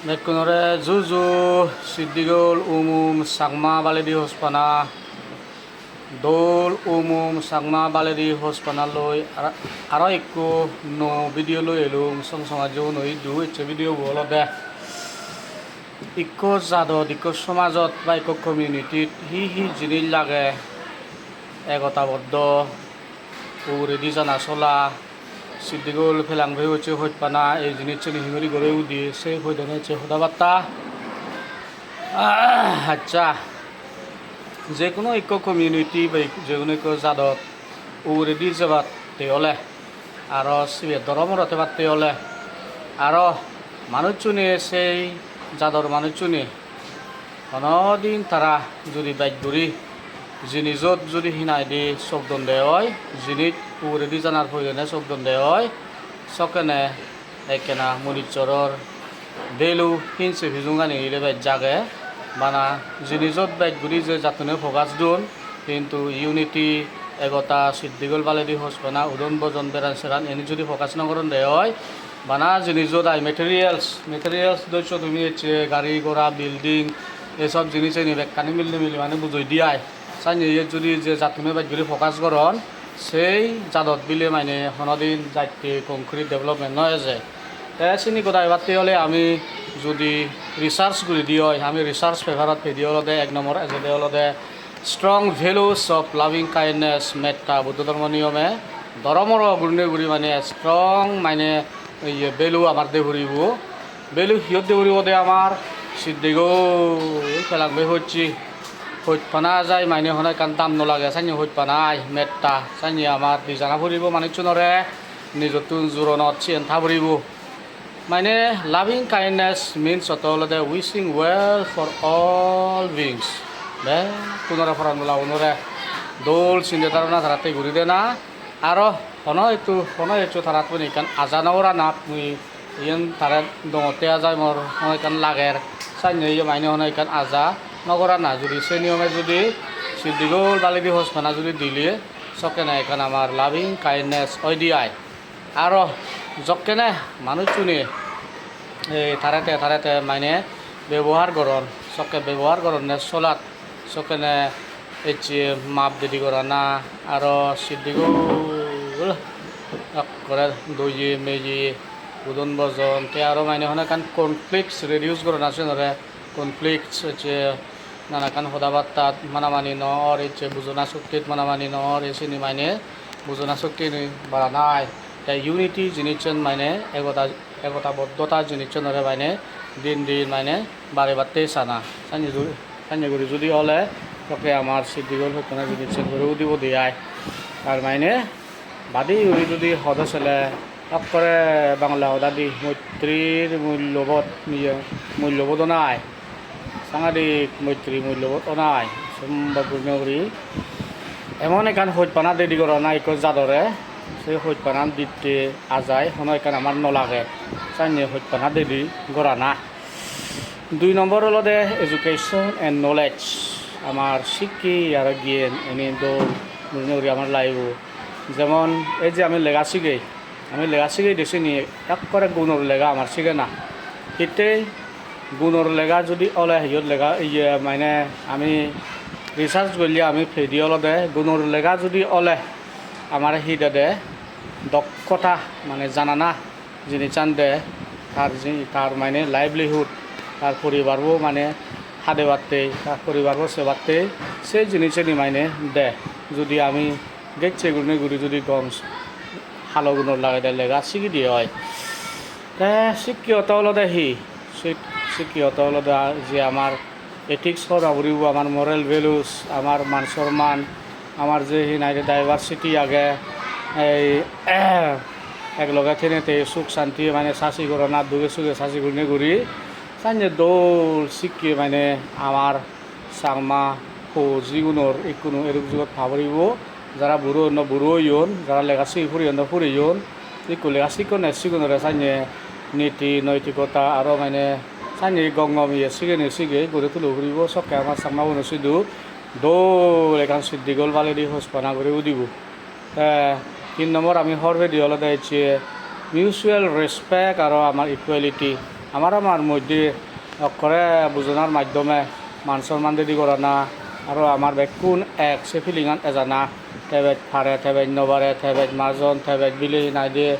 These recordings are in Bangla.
Mekunore Zuzu Siddigol Sangma Baledi Hospana Dol Sangma Baledi Hospana Loy Araiko no video lo elung song samajo no idu it's a video bolo de Iko Zado Diko Somazot Baiko community hi jinil lage Egota Boddo Uredi Janasola Siddigol Pelang Veoche Hotpana এই জিনিসটা হিমরি গড়ে উদি সে হইদনে চে হদাবাত্তা আচ্ছা যে কোনো ইকো কমিউনিটি বা যে কোনো ইকো জাদত উরেদি যাবাত তেলে আর সিবে ধর্মরতে বাত তেলে আর মানুষজনে সেই জাদর মানুষজনে অনদিন তারা যদি বাইক ধরি জিনিসত যদি হিনাই দি শব্দন দেয় হয় জিনিস উরেদি জানার প্রয়োজনে শব্দন দেয় হয় সকেনে একেনা মনিচরর বেলু হিনসে ভিজুঙ্গানি রেবাই জাগে বানা জিনিসত বাইক ঘুরি যে যাতনে ফোকাস দুন কিন্তু ইউনিটি এগতা সিদ্দিগল বালেদি হসবানা উদন বজন বেরান সেরান এনে যদি ফোকাস নকরন দেয় হয় বানা জিনিসত আই মেটেরিয়ালস দৈছ তুমি গাড়ি ঘোড়া বিল্ডিং এসব জিনিসে নিবে কানি মিলি মানে বুঝই দিয়ায় সাইনে যদি যে জাতনে বাইক ঘুরি ফোকাস করন সেই জাদত বিলে মানে হনদিন যাইতে কংক্রিট ডেভেলপমেন্ট নয় যে চিনি কথা এবারতে হলে আমি যদি রিসার্চ করে দিই হয় আমি রিসার্চ পেপারত পেদি হলদে এক নম্বর এজেডে হলদে strong values of loving kindness metta Buddha ধর্ম নিয়মে ধর্মর গুণে গুড়ি মানে স্ট্রং মানে ইয়ে বেলু আমার দে ঘুরিব বেলু সিয়ত দে ঘুরিব দে আমার সিদ্দিগো পেলাংবে হচ্ছি হইতপানা যায় মানে হনে কান দাম নলাগে চাইনি হইতপানাই মেট্টা চাইনি আমার দিজানা ফুরিব মানুষজনরে নিজতুন জোৰণত চিন্তা ফুৰিব মানে লাভিং কাইন্ডনেছ মিনছ অতলতে wishing well for all beings বে পুনৰে ফৰান বোলা উনৰে দৌল চিন্তাধাৰণা ধাৰাতে ঘূৰি দে না আৰু হন এইটো ধাৰাত মানে ইকান আজানৰা নাপ মুই ইয়ান ধাৰাত দঙতে যায় মোৰ হন ইকান লাগেৰ চাইনি মানে হন ইকান আজা নগরা না যদি সে নিয়মে যদি সিদ্দিগোল বালিদি হোসপানা যদি দিলে সকেনে এখানে আমার লাভিং কাইন্ডনেস ওই দিয়ায় আর যকেনে মানুষজনে এই থারাতে মানে ব্যবহার করন সকে ব্যবহার করন চলাত সকেনে এই মাপ দিদি করা না আর সিদ্দিগোল করে দই মেজি উদন বজন তে আরও মানে হনে কান কনফ্লিক্টস রিডিউস করন আছে নরে কনফ্লিক্টস হচ্ছে নানাকান সদাবার্তাত মানামানি নর হচ্ছে বুজনা শক্তিত মানামানি নর এসে মানে বুজনা শক্তি বাড়া নাই তাই ইউনিটি জিনিসজন মানে একতাবদ্ধতা জিনিসজনরে মানে দিন মানে বারে বাড়তেই চানা সাঞ্জগুড়ি যদি হলে তোকে আমার সিদ্দিগল হতনা জিনিসজন গড়েও দিব দিয়ায় আর মানে বাদি উড়ি যদি হদ চলে করে বাংলা হদাদি মৈত্রীর মূল্যবোধ নাই সাংঘাতিক মৈত্রী মূল্যবোধ নাই সম্বাদী এমন এখান হইতপানা দেরি করা না এক জাদরে সেই হইতপানা দিতে আজায় হন এখান আমার নলাগে চাইনি হইতপানা দেরি করা না 2 নম্বর হলো দে এডুকেশন এন্ড নলেজ আমার শিক্ষি আর জ্ঞান এনে দৌড়ি আমার লাইব যেমন এই যে আমি লেগা দেশে নিয়ে এক করে গুণর লেগা আমার শিখে না এতে গুণর লেগা যদি ওলে হিয়ত লেগা ইয়ে মানে আমি রিসার্চ করলে আমি ফেদি দে গুণর লেগা যদি ওলে আমার হিদে দে দক্ষতা মানে জানানা যিনি চান দে তার মানে লাইভলিহুড তার পরিবারও মানে হাদে বাড়তে তার পরিবারও সেবাতে সেই জিনিসেরই মানে দে যদি আমি গেছে গুড়ি যদি গম হালো গুণর লাগাই দে লেগা শিখি দিয়ে হয় শিক্ষিত হলো দে শিক্ষিত হলো যে আমার এথিক্স হরিব আমার মরেল ভ্যালুস আমার মান সম্মান আমার যে নাইরে ডাইভার্সিটি আগে এই একলগে থেনেতে সুখ শান্তি মানে শাসি করো না দুগে সুখে শাসি ঘুরি সাইনে দৌল শিক্ষি মানে আমার সাংমা যিগুণর কোনো এরূপ যুগত ভাবরিব যারা বুড়ো ইয়ন যারা লেখা শিখি ফুরিয়ন ইকো লেখা শিখনরে সাইনে নীতি নৈতিকতা আরও মানে সাইনি গঙ্গম ইয়ে সিগে গড়ে তুলে ঘুরিব সবকে আমার সামনা বনছিদু দৌল এখান সিদ্দিগল বালেদি হোসপানা করে উদিব 3 নম্বর আমি হরবে দিয়ে হলে দিয়েছি মিউচুয়াল রেসপেক্ট আর আমার ইকুয়ালিটি আমার মধ্যে অক্ষরে বুঝনার মাধ্যমে মান সম্মান দিদি করা না আৰু আমাৰ বেকুন এক সে ফিলিঙান এজানা থেবেত ফাৰে থেবেত নবাৰে থেবেত মাজন থেবেত বিলি নাই দিয়ে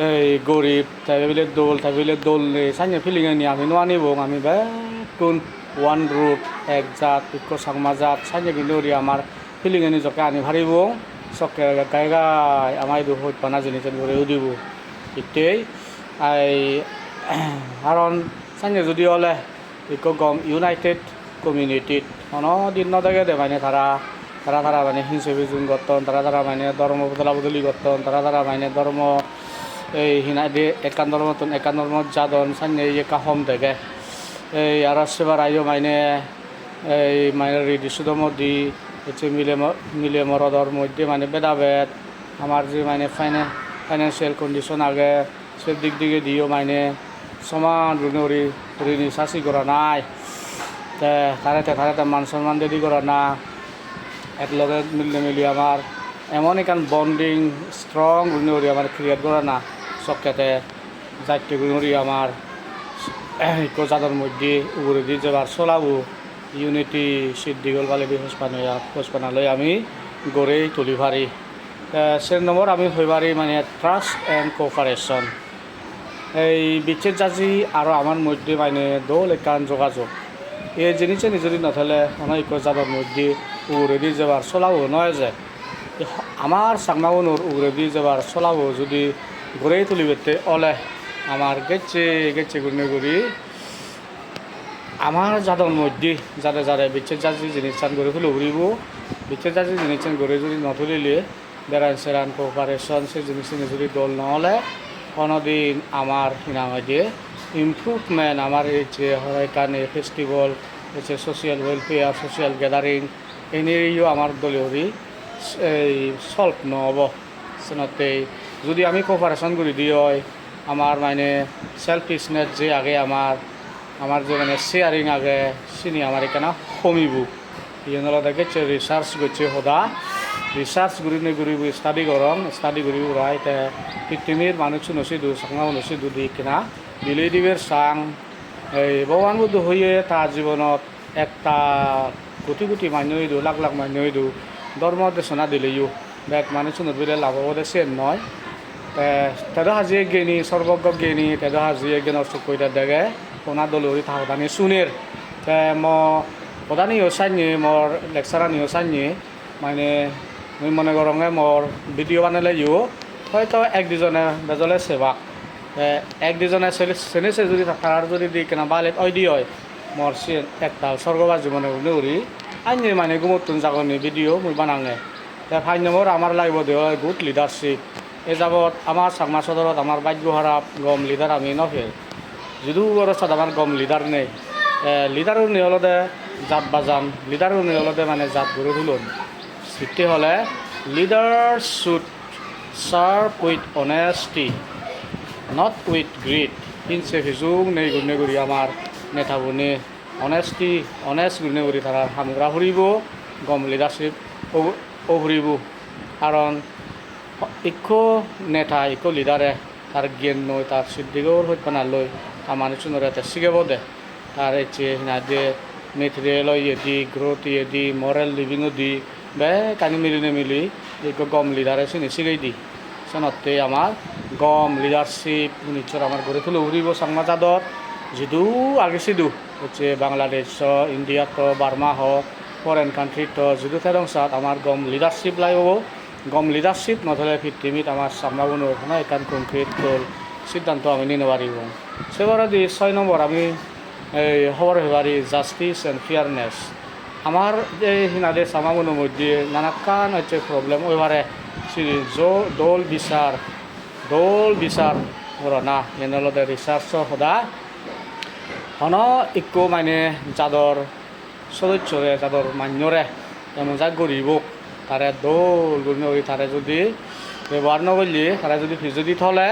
এই গরিব থেবেলে দোল নেই সাইনে ফিলিঙানি আমি নোয়ানি বং আমি বেকুন ওয়ান রুট এক জাত ইকো সাংমা জাত সাইনে কিন্তু আমার ফিলিঙানি জকে আনি ভারিব চকে গাই গাই আমাৰ এইটো হইত পানা জিনিস ঘুরেও দিব ইতেই আই কাৰণ সাইনে যদি হলে ইকো গম ইউনাইটেড কমিউনিটিত দিন নদেগে দে মানে তারা মানে হিংসা বিজুন গঠন তারা মানে ধর্ম বদলা বদলি গঠন তারা মানে ধর্ম এই হিনা দিয়ে একান ধর্ম যাদন সামনে একা হম দেখে এই আর সেবার আইও মানে এই মানে রিডিসুদ মধ্যে হচ্ছে মিলে মরদর মধ্যে মানে ভেদাভেদ আমার যে মানে ফাইন্যান্সিয়াল কন্ডিশন আগে সে দিক দিকে দিও মানে সমান ঋণী শাসি করা নাই তারাতে মান সম্মান দিদি করা না একলগে মিলি আমার এমন এখান বন্ডিং স্ট্রং গুণরি আমার ক্রিয়েট করা না সবকেতে যাইতে গুণরি আমার কোজাদের মধ্যে উগুরে দিয়ে যাবার চলাবো ইউনিটি সিদ্ধিগল বালে হোসপানালৈ আমি গড়েই তুলি পারি সে নম্বর আমি হইবারি মানে ট্রাস্ট অ্যান্ড কোঅপারেশন এই বিচ্ছেদ জাজি আর আমার মধ্যে মানে দোল একান যোগাযোগ এই জিনিসে যদি নথলে অনেক যাদের মধ্যে উগরে দিয়ে যাবার চলাবো নয় যে আমার সাংমাগুনোর উগরে দিয়ে যাবার চলাবো যদি গড়েই তুলিবেতে অলে আমার গেছে গুণে আমার যাদের মধ্যে যারে বিচ্ছেদ জাজি জিনিস চান গড়ে তুলে উড়িব বিচ্ছেদ জাজি জিনিস চান গড়ে যদি নতুলিলে বেড়ান সেরান কোঅপারেশন সে জিনিস যদি দল নহলে কোনোদিন আমার হিনামাইদে ইমপ্রুভমেন্ট আমার এই যে হরাইকানে ফেস্টিভ্যাল হচ্ছে সোশিয়াল ওয়েলফেয়ার সোশিয়াল গ্যাদারিং এনেও আমার দলীয় এই সলভ নহব সেনতে যদি আমি কোঅপারেশন করে দিই হয় আমার মানে সেলফিশনেস যে আগে আমার যে মানে শেয়ারিং আগে চিনি আমার এখানে কমিব ইয়ে গেছে রিসার্চ করছে সদা রিসার্চ ঘুরি স্টাডি স্টাডি করি উড়াই পৃথিবীর মানুষ নচিদু সাংমাও নচিদু দি কিনা বিলেই দিবের সাং এই ভগবান বুদ্ধ হয়ে তার জীবনত একটা কোটি মানুষ হইদু লাখ মানুষ হইদু ধর্ম দেশনা দিলেও বেগ মানুষ নদীলে লাভ দেশে নয় তেদ হাজিয়ে গেনি সর্বজ্ঞ গেনি তেদ হাজিয়ে জ্ঞান অর্চক করে দেখে কোনা দলরি থাকতানি শুনের প্রধানীয় চাইনি মোর লেকচারানিও চাইনি মানে মই মনে করঙে মোর ভিডিও বানালে হয়তো এক দুজনে বেজলে সেবাক এক দুজনে চেনেছে যদি তার যদি দি কেনা বালে দি হয় মোর একটা স্বর্গবাস জীবনে উড়ি আইনি মানে গুমতুন জাগনি ভিডিও মই বানাঙে ফাইন নম্বর আমার লাগবে দেওয়া গুড লিডারশিপ এ যাবত আমার চাকমা সদরত আমার বাইক হারাপ গম লিডার আমি নফের যদিও অবস্থাত আমার গম লিডার নেই লিডারও নিহলতে জাত বাজান লিডারও নিহলতে মানে জাত গড়ে তুলুন সিটি হলে leader should serve with honesty not with grid হিংসে হিজুক নেই গুণে গুড়ি আমার নেতাবুনি অনেস্ট গুণে গুড়ি তারা হামগ্রা ফুরিব গম লিডারশিপ ফুরিব কারণ ইকো নেতা ইকো লিডারে তার জ্ঞান নয় তার সিদ্ধিগর হইত পানালৈ তার মানুষজনের এতে শিখাব দে তার এচে না দিয়ে মেটেরিয়াল ইয়ে গ্রোথ ইয়ে মরেল লিভিংও দি বে কানি মিলি ইকো গম লিডারে চিনি শিখাই দি সেনতে আমার গম লিডারশিপ নিশ্চয় আমার গড়ে তুলে উড়িব সাংমা জাদর যদিও আগে সিদু হচ্ছে বাংলাদেশ ইন্ডিয়া তো বার্মা হোক ফরেন কান্ট্রি তো যদিও তেরংসাত আমার গম লিডারশিপ লাগব গম লিডারশিপ নথলে পৃথিবীত আমার সামনাবনো এখান কংক্রিট তোল সিদ্ধান্ত আমি নিতে পারিব সেবার দি 6 নম্বর আমি এই খবর হবারি জাস্টিস অ্যান্ড ফেয়ারনেস আমার এই হিনাদের সামাবনোর মধ্যে নানাকান হচ্ছে প্রবলেম ওইবারে দোল বিচার না এনলতে রিসার্চ সদা হন ইকো মানে যাদর সদস্যরে যাদর মান্যরে এমন যা গরিব তারে দোল গুণি তারে যদি ব্যবহার নকরলি তারা যদি থলে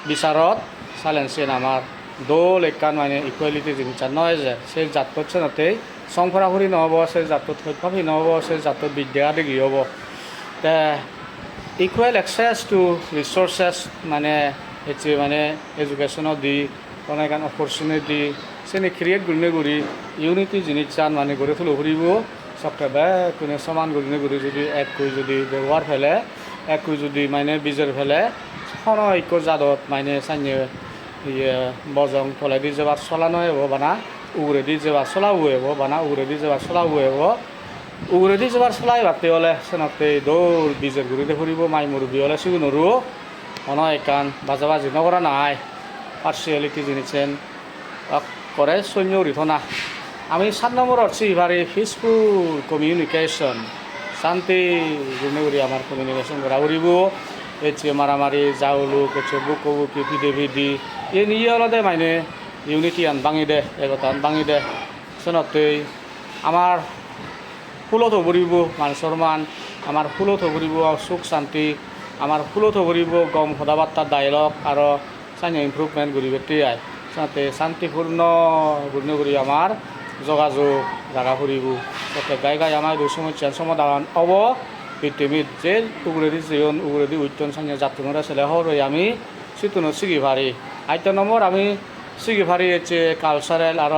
বিচারত চালেঞ্চেন আমার দোল একান মানে ইকুয়ালিটি জিনিস নয় যে সেই জাতত চেনতে সংফরাফুরি নহব সেই জাতত সভ্যাফি নহব সেই জাতত বিদ্যা ডিগ্ৰী হ'ব তে ইকুৱেল এক্সেছ টু ৰিচোৰ্চেছ মানে মানে এডুকেশ্যনত দি অনেক অপরচুনিটি সেনে ক্রিয়েট গুরি ইউনিটি জিনিস চান মানে গড়ে তুলো ঘুরিব সবটা বে কোনো সমান ঘুরি যদি এক কই যদি ব্যবহার ফেলে এক কই যদি মানে বিজের ফেলে ঐক্য জাদত মানে সাইনে ইয়ে বজং তলাই দি যাবার চলানো হবো বানা উগরে দি যাবার চলাবো হবো বানা উগরে দি যাবার চলাবো হবো উগরে দি যাবার চলাই বাতে হলে সেনাতে দৌড় বিজের ঘুরিতে ফুরিব মাই মুরব্বী হলে সিগু নরু অনেক কান বাজাবাজি নকরা নাই পার্সিয়ালিটি জিনিসেন করে সৈন্য উঠনা আমি 7 নম্বর হচ্ছে এবারে পিসফুল কমিউনিকেশন শান্তি গুণগুড়ি আমার কমিউনিকেশন করা উড়িব এছে মারামারি জাউলু কেছে বুকো বুকি ভিডে ভিডি এ নিয়ে আলাদা মানে ইউনিটি আন ভাঙি দে একতা আন ভাঙি দে সেনতেই আমার ফুলত ভরিব মান সম্মান আমার ফুলত ভরিব সুখ শান্তি আমার ফুলত ভরিব গম সদাবার্তার ডায়লগ আর সাইনে ইম্প্রুভমেন্ট করি বেটিয়াই সাথে শান্তিপূর্ণ গুণগুড়ি আমার যোগাযোগ জায়গা ফুরিব তাতে গাই গাই আমার দুই সমস্যার সমাধান হব পৃথিবীর যে উগরেদি জীবন উগরেদি উত্তন সাইনে যাত্রা ছেলে হরই আমি সিতুনো সিগি ভারি 8 নম্বর আমি সিগি ভারি হচ্ছে কালচারাল আর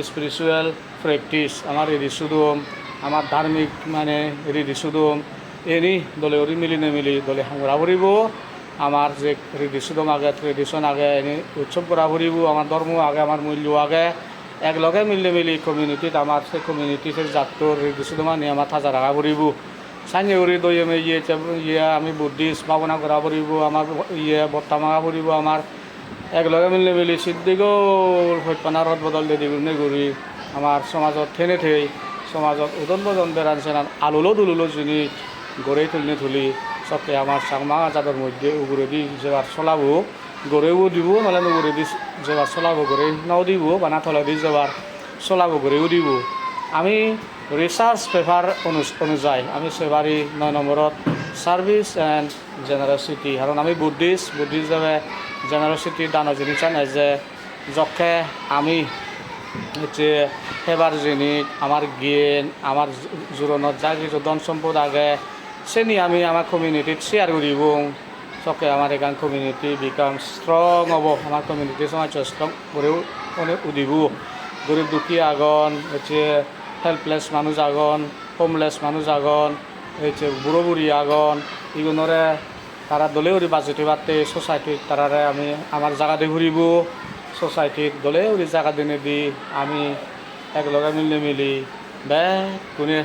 স্পিরিচুয়াল প্র্যাকটিস আমার এদি শুধু আমার ধার্মিক মানে রিদি শুধু এনি দলে ওরি মিলি নেমিলি দলে হাঙ্গরা ফুরিব আমার যে রিদিসুদম আগে ট্রেডিশন আগে এনে উৎসব করা ফুরিব আমার ধর্ম আগে আমার মূল্য আগে একলগে মিলি কমিউনিটিত আমার সেই কমিউনিটিতে জাতর রিদিসুদমা নিয়ে আমার থাজা রাখা ফুরিব সাইনে উড়ি দই ইয়ে আমি বুদ্ধিষ্ট ভাবনা করা ফুরিব আমার ইয়ে বর্তা মাগা ফুরিব আমার একলগে মিলি সিদ্ধিগোল সত্যনা রদ বদল দি গুণে ঘূৰি আমার সমাজত ঠেনে ঠেই সমাজত উদন বদন বেড়ান সেনান আলুলো দুলুলো জিনিস গড়ে তুলি সবকে আমার সাংমা যাদের মধ্যে উগুরেদি যেবার চলাবো গড়েও দিব নহলে উগুরেদি যেবার চলাবো গড়ে নাও দিব বা না থলেদি যেবার চলাবো গড়েও দিব আমি রিসার্চ পেপার অনুযায়ী আমি সেবারি 9 নম্বরত সার্ভিস অ্যান্ড জেনারসিটি কারণ আমি বুদ্ধিষ্ট হিসাবে জেনারসিটি দান জিনিস নাই যে যকে আমি হচ্ছে সেবার জিনিস আমার জ্ঞান আমার জোরনত যা কিছু ধন সম্পদ আগে সেনি আমি আমার কমিউনিটিত শেয়ার করিব সকে আমার এখান কমিউনিটি বিকাম স্ট্রং হব আমার কমিউনিটি সমাজ স্ট্রং করেও অনেক উদিব গরিব দুঃখী আগন হচ্ছে হেল্পলেস মানুষ আগন হোমলেস মানুষ আগন হচ্ছে বুড়ো বুড়ি আগন এগুলোরে তারা দলে উড়ি বাজেটে বাড়তে সোসাইটির তারারে আমি আমার জায়গা দিয়ে ঘুরিব সোসাইটির দলে উড়ি জায়গা দিনে দি আমি একলগে মিলি কোনে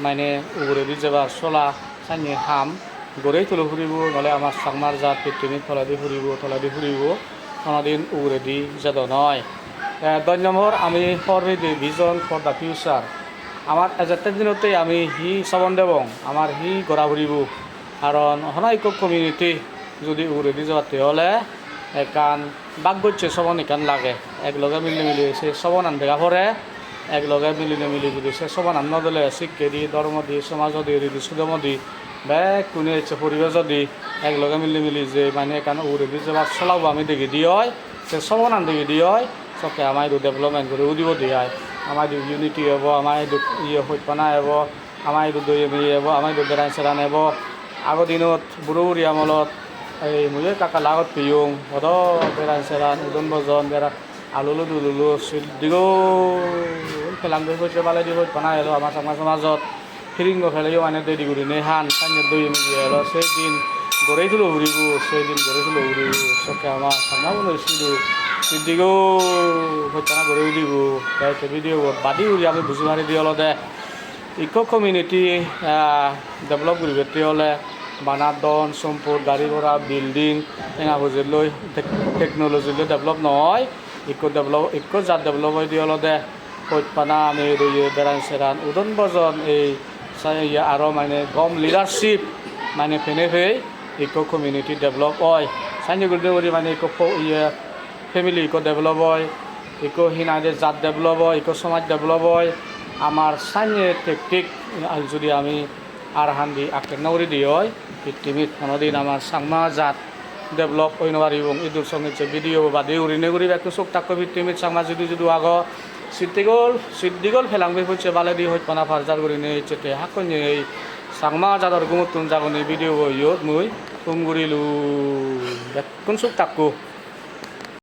মানে উগরে যাবার চলা সাইনে হাম গড়েই তুলে ফুরিব নহলে আমার সাংমার জাত পৃথিবীত তলাদি ফুরিব কোনোদিন উগরেদি যেত নয় 10 নম্বর আমি for the vision for the future আমার এজাতে দিনতেই আমি হি সবন দেবং আমার হি গড়া ফুরিব কারণ অনেক কমিউনিটি যদি উগরেদি যাওয়াতে হলে একান বাক গচ্ছে সবন এখান লাগে একলগে মিলি সে সবন আন দেখা পরে একলগে মিলি যদি সে সবান আন্ন দলে শিক্ষা দি ধর্ম দি সমাজ দি রিদি সুদম দি কোনে ইচ্ছে পরিবেশ যদি একলগে মিলি যে মানে এখানে উড়ে দি যে চলাবো আমি দেখি দি হয় সে সবান আন দেখি দি হয় সবকে আমার ডেভেলপমেন্ট করে উদিব দি হয় আমার ইউনিটি হব আমার ইয়ে সত্যনা হব আমার দই এমি হব আমার বেড়ান চেৰান হব আগৰ দিনত বুঢ়ো বুঢ়ী আমলত এই মই কাকা লাগত পিয়ং সদ বেড়ান চেৰান উদন বজন বেড়া আলুলো দুলুলো দিগো ফেলাংগৈ কৈছে পালে দি বনাই এলো আমাৰ সমাজত ফিৰিংগ ফেলেও মানে দেৰি কৰি নেহান পানীত দৈ মেলি এলো সেইদিন গড়েই তুলো ঘূৰিব সেইদিন গড়েই তুলো ঘূৰিব চকে আমাৰ চাংমাব লৈছিলোঁ দিগো সত্যনা গড়েও দিব তাইতে ভিডিঅ' বাদি উৰি আমি বুজি মাৰি দি অলপ দে ইক' কমিউনিটি ডেভেলপ কৰিব হ'লে বানাৰ দন সম্পদ গাড়ী ঘোড়া বিল্ডিং এনে বুজি লৈ টেকন'লজি লৈ ডেভেলপ নহয় ইকো জাত ডেভেলপ হৈ দিয়ে দে সত্যনা আমি বেড়ান চেৰান উদন বজন এই আৰু মানে গম লিডাৰশ্বিপ মানে ফেনে ইকো কমিউনিটি ডেভেলপ হয় চাইনি গুৰি মানে ইকো ফেমিলি ইকো ডেভেলপ হয় ইকো হিনাদে জাত ডেভেলপ হয় ইকো সমাজ ডেভেলপ হয় আমার সাইনে টেকটিক যদি আমি আর হান্দি আক্রেন উড়ি দিয়ে হয় পৃথিবীত কোনোদিন আমার সাংমা জাত ডেভেলপ হইন পারিব ইদুর সঙ্গে ভিডিও বাদে উড়িনে ঘুরি একটু চোখ টাক্ক পৃথিবীত সাংমা যদি আগ সিদ্দিগল ফেলাংবি হচ্ছে বালে দি হইত পানা ফার্জার করিনে চেতে হাকনে এই সাংমা জাদর গুমতুন জাগনে ভিডিও হইয়ত মুই তুম ঘুরিলু কোন চোখ টাক্কু